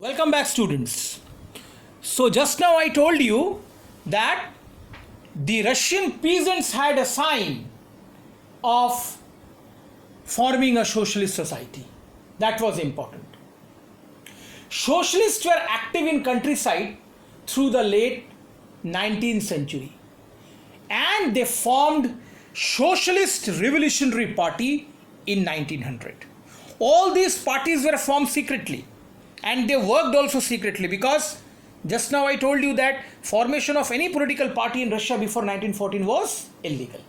Welcome back, students. So, just now I told you that the Russian peasants had a sign of forming a socialist society. That was important. Socialists were active in countryside through the late 19th century, and they formed Socialist Revolutionary Party in 1900. All these parties were formed secretly, and they worked also secretly, because just now I told you that formation of any political party in Russia before 1914 was illegal.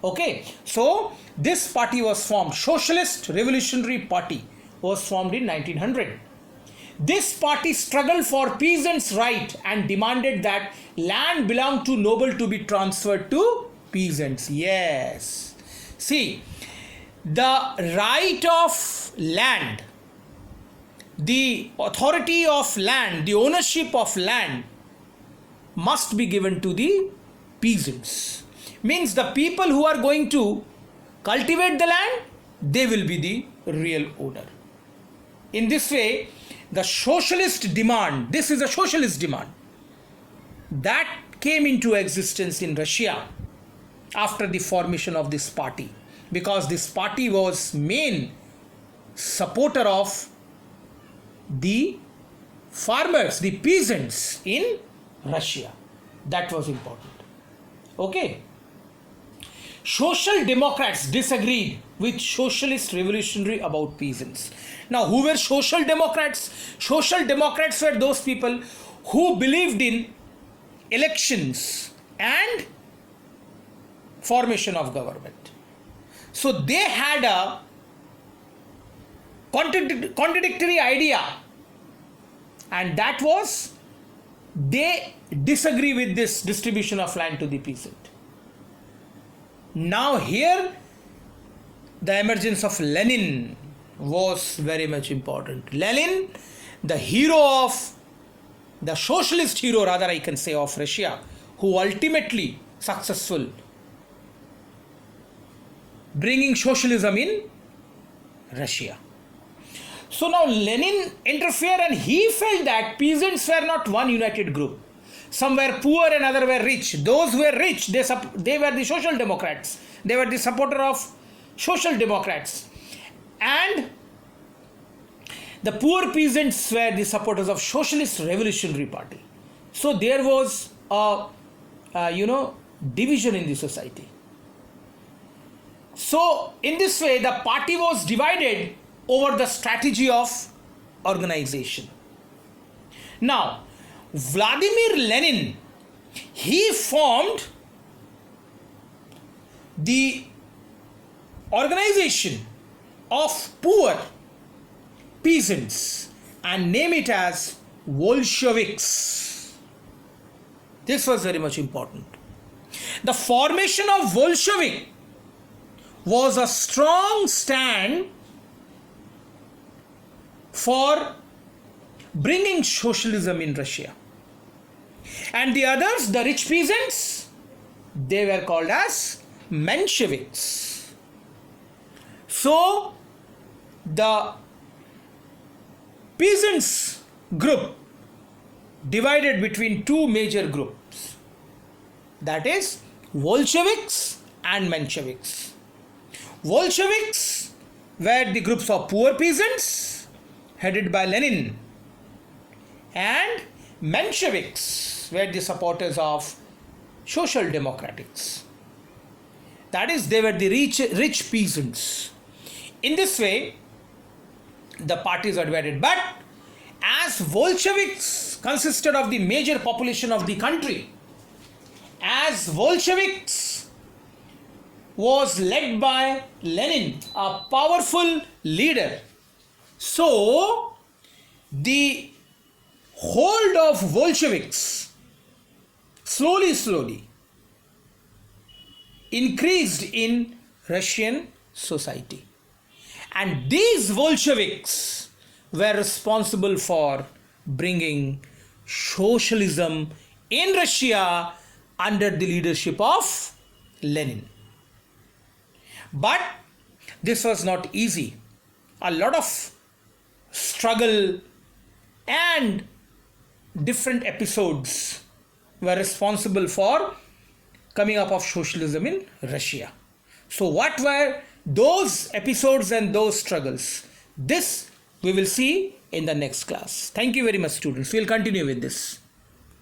Okay, so this party was formed. Socialist Revolutionary Party was formed in 1900. This party struggled for peasants' right and demanded that land belonged to noble to be transferred to peasants. Yes. See, the right of land, the authority of land, the ownership of land must be given to the peasants. Means the people who are going to cultivate the land, they will be the real owner. In this way, the socialist demand, this is a socialist demand, that came into existence in Russia after the formation of this party, because this party was main supporter of the farmers, the peasants in Russia. That was important. Okay. Social Democrats disagreed with Socialist Revolutionary about peasants. Now, who were Social Democrats? Social Democrats were those people who believed in elections and formation of government. So they had a contradictory idea, and that was they disagree with this distribution of land to the peasant. Now here the emergence of Lenin was very much important. Lenin, the hero of, the socialist hero rather I can say, of Russia, who ultimately successful bringing socialism in Russia. So now Lenin interfered, and he felt that peasants were not one united group. Some were poor and other were rich. Those who were rich, they were the social democrats. They were the supporter of social democrats. And the poor peasants were the supporters of Socialist Revolutionary Party. So there was a division in the society. So in this way, the party was divided over the strategy of organization. Now, Vladimir Lenin, he formed the organization of poor peasants and named it as Bolsheviks. This was very much important. The formation of Bolshevik was a strong stand for bringing socialism in Russia. And the others, the rich peasants, they were called as Mensheviks. So the peasants group divided between two major groups, that is Bolsheviks and Mensheviks. Bolsheviks were the groups of poor peasants headed by Lenin, and Mensheviks were the supporters of social democrats. That is, they were the rich peasants. In this way, the parties are divided. But as Bolsheviks consisted of the major population of the country, as Bolsheviks was led by Lenin, a powerful leader, so the hold of Bolsheviks slowly increased in Russian society. And these Bolsheviks were responsible for bringing socialism in Russia under the leadership of Lenin. But this was not easy. A lot of struggle and different episodes were responsible for coming up of socialism in Russia. So what were those episodes and those struggles? This we will see in the next class. Thank you very much, students. We will continue with this.